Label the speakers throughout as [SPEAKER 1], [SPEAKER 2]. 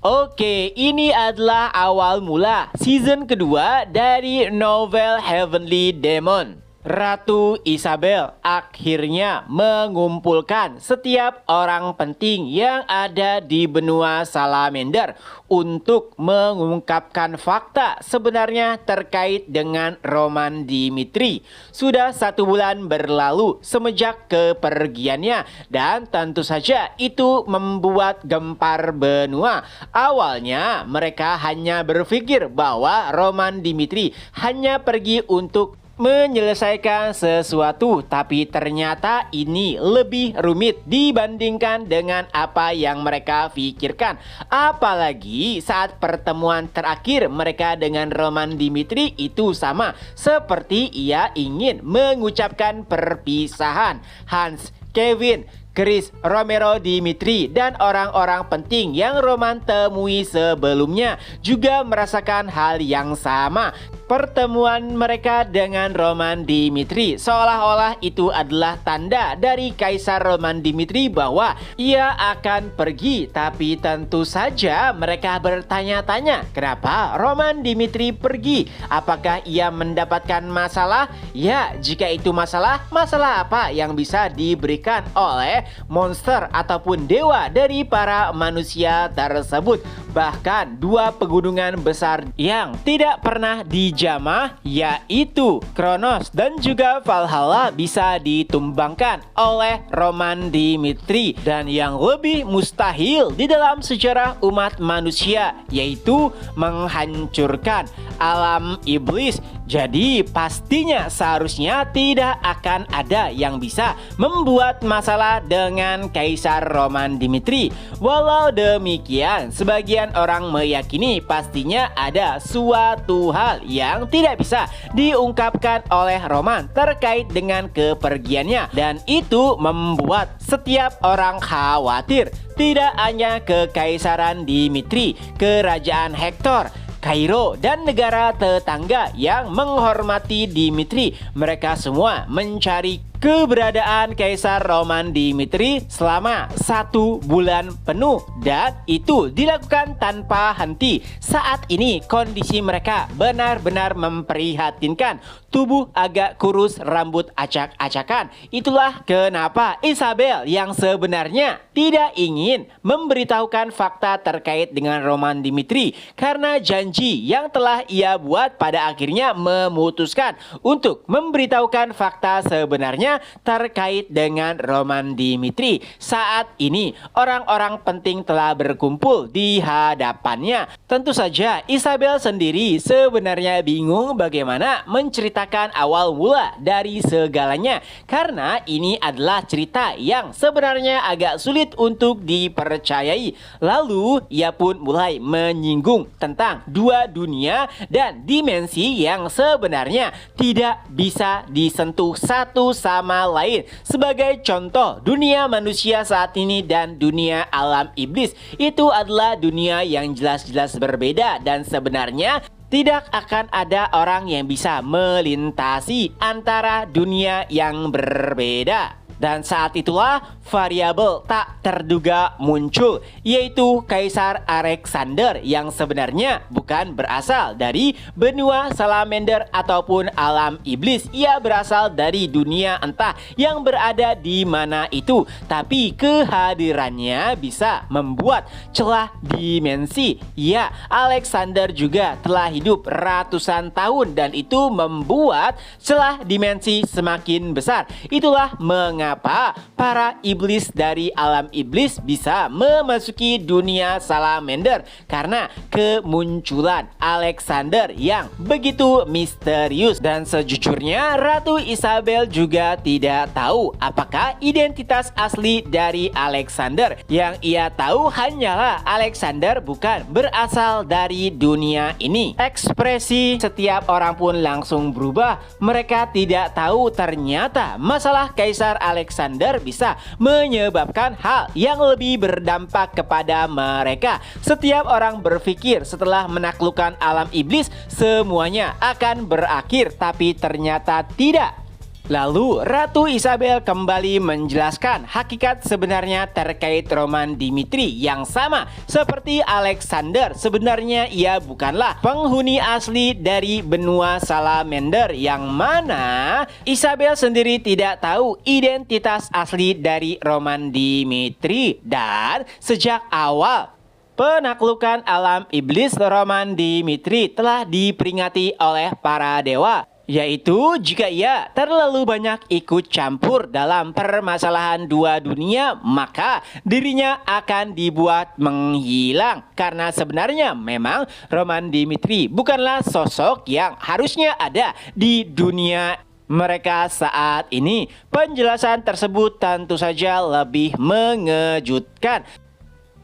[SPEAKER 1] Oke, ini adalah awal mula season kedua dari novel Heavenly Demon. Ratu Isabel akhirnya mengumpulkan setiap orang penting yang ada di benua Salamander untuk mengungkapkan fakta sebenarnya terkait dengan Roman Dimitri. Sudah 1 bulan berlalu semenjak kepergiannya dan tentu saja itu membuat gempar benua. Awalnya mereka hanya berpikir bahwa Roman Dimitri hanya pergi untuk menyelesaikan sesuatu, tapi ternyata ini lebih rumit dibandingkan dengan apa yang mereka pikirkan. Apalagi saat pertemuan terakhir mereka dengan Roman Dimitri itu sama seperti ia ingin mengucapkan perpisahan. Hans, Kevin, Chris, Romero, Dimitri, dan orang-orang penting yang Roman temui sebelumnya juga merasakan hal yang sama. Pertemuan mereka dengan Roman Dimitri seolah-olah itu adalah tanda dari Kaisar Roman Dimitri bahwa ia akan pergi. Tapi tentu saja mereka bertanya-tanya, kenapa Roman Dimitri pergi? Apakah ia mendapatkan masalah? Ya, jika itu masalah apa yang bisa diberikan oleh monster ataupun dewa dari para manusia tersebut? Bahkan 2 pegunungan besar yang tidak pernah dijamah, yaitu Kronos dan juga Valhalla, bisa ditumbangkan oleh Roman Dimitri. Dan yang lebih mustahil di dalam sejarah umat manusia, yaitu menghancurkan alam iblis. Jadi pastinya seharusnya tidak akan ada yang bisa membuat masalah dengan Kaisar Roman Dimitri. Walau demikian, sebagian orang meyakini pastinya ada suatu hal yang tidak bisa diungkapkan oleh Roman terkait dengan kepergiannya, dan itu membuat setiap orang khawatir. Tidak hanya Kekaisaran Dimitri, Kerajaan Hektor, Kairo, dan negara tetangga yang menghormati Dimitri, mereka semua mencari keberadaan Kaisar Roman Dimitri selama 1 bulan penuh, dan itu dilakukan tanpa henti. Saat ini kondisi mereka benar-benar memprihatinkan. Tubuh agak kurus, rambut acak-acakan. Itulah kenapa Isabel yang sebenarnya tidak ingin memberitahukan fakta terkait dengan Roman Dimitri, karena janji yang telah ia buat pada akhirnya memutuskan untuk memberitahukan fakta sebenarnya terkait dengan Roman Dimitri. Saat ini orang-orang penting telah berkumpul di hadapannya. Tentu saja Isabel sendiri sebenarnya bingung bagaimana menceritakan awal mula dari segalanya, karena ini adalah cerita yang sebenarnya agak sulit untuk dipercayai. Lalu ia pun mulai menyinggung tentang 2 dunia dan dimensi yang sebenarnya tidak bisa disentuh satu sama lain. Sebagai contoh, dunia manusia saat ini dan dunia alam iblis itu adalah dunia yang jelas-jelas berbeda, dan sebenarnya tidak akan ada orang yang bisa melintasi antara dunia yang berbeda. Dan saat itulah variabel tak terduga muncul, yaitu Kaisar Alexander yang sebenarnya bukan berasal dari benua Salamander ataupun alam iblis. Ia berasal dari dunia entah yang berada di mana itu, tapi kehadirannya bisa membuat celah dimensi. Ya, Alexander juga telah hidup ratusan tahun dan itu membuat celah dimensi semakin besar. Itulah mengapa para iblis dari alam iblis bisa memasuki dunia Salamander, karena kemunculan Alexander yang begitu misterius. Dan sejujurnya Ratu Isabel juga tidak tahu apakah identitas asli dari Alexander. Yang ia tahu hanyalah Alexander bukan berasal dari dunia ini. Ekspresi setiap orang pun langsung berubah. Mereka tidak tahu ternyata masalah Kaisar Alexander bisa menyebabkan hal yang lebih berdampak kepada mereka. Setiap orang berpikir setelah menaklukkan alam iblis semuanya akan berakhir, tapi ternyata tidak. Lalu Ratu Isabel kembali menjelaskan hakikat sebenarnya terkait Roman Dimitri yang sama seperti Alexander. Sebenarnya ia bukanlah penghuni asli dari benua Salamander, yang mana Isabel sendiri tidak tahu identitas asli dari Roman Dimitri. Dan sejak awal penaklukan alam iblis, Roman Dimitri telah diperingati oleh para dewa, yaitu jika ia terlalu banyak ikut campur dalam permasalahan dua dunia, maka dirinya akan dibuat menghilang. Karena sebenarnya memang Roman Dimitri bukanlah sosok yang harusnya ada di dunia mereka saat ini. Penjelasan tersebut tentu saja lebih mengejutkan.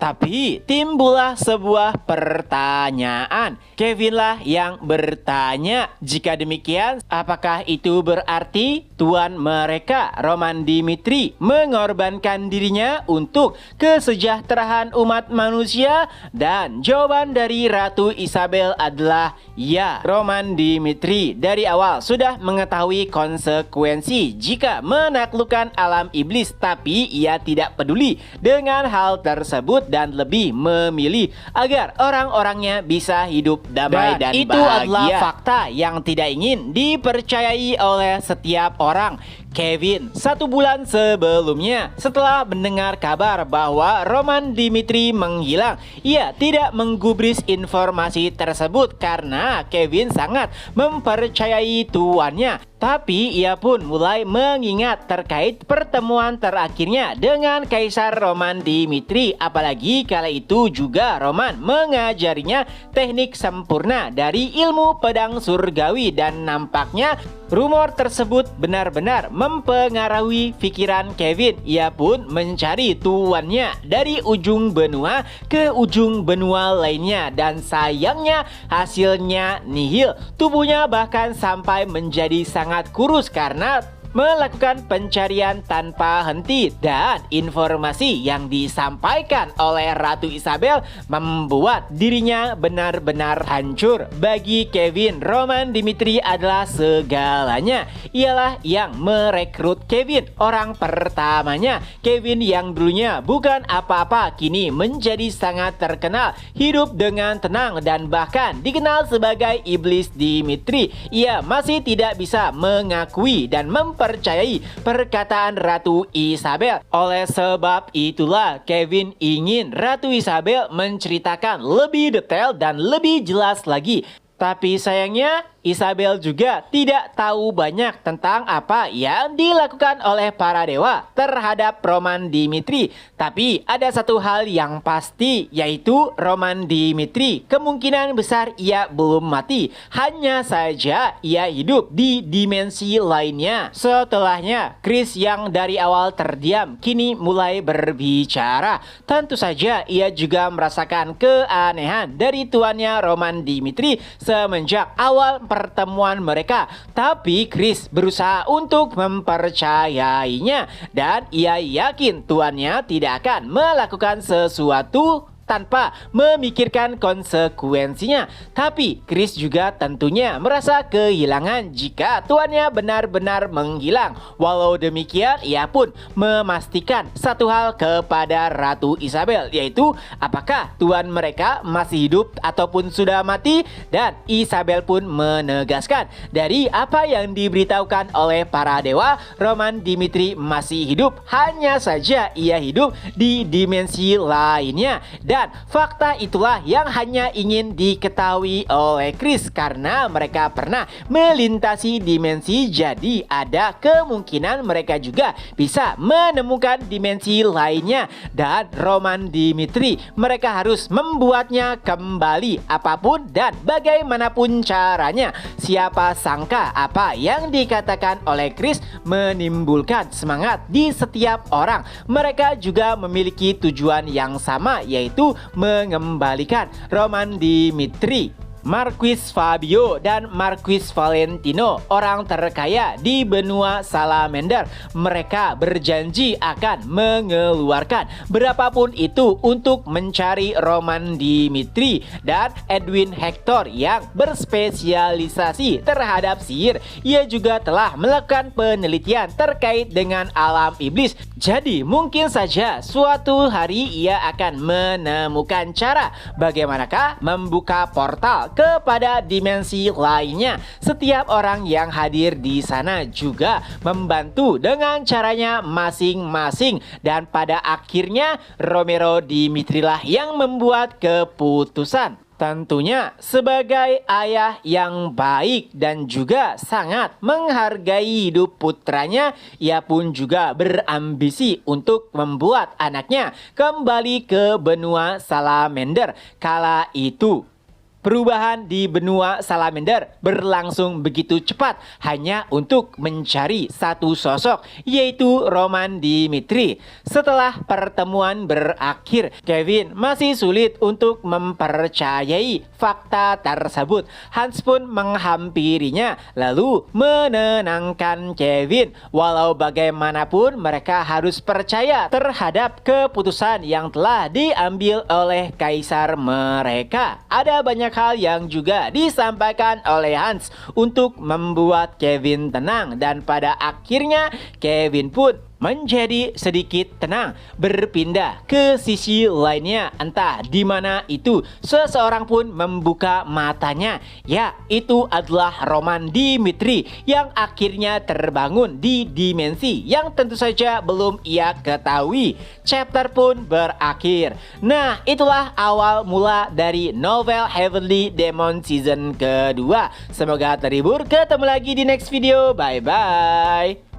[SPEAKER 1] Tapi timbullah sebuah pertanyaan. Kevinlah yang bertanya, jika demikian apakah itu berarti tuan mereka Roman Dimitri mengorbankan dirinya untuk kesejahteraan umat manusia? Dan jawaban dari Ratu Isabel adalah ya. Roman Dimitri dari awal sudah mengetahui konsekuensi jika menaklukkan alam iblis, tapi ia tidak peduli dengan hal tersebut dan lebih memilih agar orang-orangnya bisa hidup damai dan itu bahagia. Adalah fakta yang tidak ingin dipercayai oleh setiap orang. Kevin 1 bulan sebelumnya, setelah mendengar kabar bahwa Roman Dimitri menghilang, ia tidak menggubris informasi tersebut karena Kevin sangat mempercayai tuannya. Tapi ia pun mulai mengingat terkait pertemuan terakhirnya dengan Kaisar Roman Dimitri. Apalagi kala itu juga Roman mengajarinya teknik sempurna dari ilmu pedang surgawi, dan nampaknya rumor tersebut benar-benar mempengaruhi pikiran Kevin. Ia pun mencari tuannya dari ujung benua ke ujung benua lainnya, dan sayangnya hasilnya nihil. Tubuhnya bahkan sampai menjadi sangat kurus karena melakukan pencarian tanpa henti, dan informasi yang disampaikan oleh Ratu Isabel membuat dirinya benar-benar hancur. Bagi Kevin, Roman Dimitri adalah segalanya. Ialah yang merekrut Kevin, orang pertamanya. Kevin yang dulunya bukan apa-apa kini menjadi sangat terkenal, hidup dengan tenang dan bahkan dikenal sebagai Iblis Dimitri. Ia masih tidak bisa mengakui dan percayai perkataan Ratu Isabel. Oleh sebab itulah Kevin ingin Ratu Isabel menceritakan lebih detail dan lebih jelas lagi. Tapi sayangnya Isabel juga tidak tahu banyak tentang apa yang dilakukan oleh para dewa terhadap Roman Dimitri. Tapi ada satu hal yang pasti, yaitu Roman Dimitri kemungkinan besar ia belum mati. Hanya saja ia hidup di dimensi lainnya. Setelahnya, Chris yang dari awal terdiam kini mulai berbicara. Tentu saja ia juga merasakan keanehan dari tuannya Roman Dimitri semenjak awal pertemuan mereka. Tapi Chris berusaha untuk mempercayainya, dan ia yakin tuannya tidak akan melakukan sesuatu tanpa memikirkan konsekuensinya. Tapi Chris juga tentunya merasa kehilangan jika tuannya benar-benar menghilang. Walau demikian, ia pun memastikan satu hal kepada Ratu Isabel, yaitu apakah tuan mereka masih hidup ataupun sudah mati. Dan Isabel pun menegaskan dari apa yang diberitahukan oleh para dewa, Roman Dimitri masih hidup. Hanya saja ia hidup di dimensi lainnya. Dan fakta itulah yang hanya ingin diketahui oleh Chris, karena mereka pernah melintasi dimensi, jadi ada kemungkinan mereka juga bisa menemukan dimensi lainnya. Dan Roman Dimitri, mereka harus membuatnya kembali apapun dan bagaimanapun caranya. Siapa sangka apa yang dikatakan oleh Chris menimbulkan semangat di setiap orang. Mereka juga memiliki tujuan yang sama, yaitu mengembalikan Roman Dimitri. Marquis Fabio dan Marquis Valentino, orang terkaya di benua Salamander. Mereka berjanji akan mengeluarkan berapapun itu untuk mencari Roman Dimitri dan Edwin Hector yang berspesialisasi terhadap sihir. Ia juga telah melakukan penelitian terkait dengan alam iblis. Jadi mungkin saja suatu hari ia akan menemukan cara bagaimanakah membuka portal kepada dimensi lainnya. Setiap orang yang hadir di sana juga membantu dengan caranya masing-masing, dan pada akhirnya Romero Dimitrilah yang membuat keputusan. Tentunya sebagai ayah yang baik dan juga sangat menghargai hidup putranya, ia pun juga berambisi untuk membuat anaknya kembali ke benua Salamander. Kala itu perubahan di benua Salamander berlangsung begitu cepat hanya untuk mencari satu sosok, yaitu Roman Dimitri. Setelah pertemuan berakhir, Kevin masih sulit untuk mempercayai fakta tersebut. Hans pun menghampirinya lalu menenangkan Kevin. Walau bagaimanapun mereka harus percaya terhadap keputusan yang telah diambil oleh kaisar mereka. Ada banyak hal yang juga disampaikan oleh Hans untuk membuat Kevin tenang, dan pada akhirnya Kevin pun menjadi sedikit tenang, berpindah ke sisi lainnya. Entah di mana itu, seseorang pun membuka matanya. Ya, itu adalah Roman Dimitri yang akhirnya terbangun di dimensi yang tentu saja belum ia ketahui. Chapter pun berakhir. Nah, itulah awal mula dari novel Heavenly Demon season kedua. Semoga terhibur. Ketemu lagi di next video. Bye bye.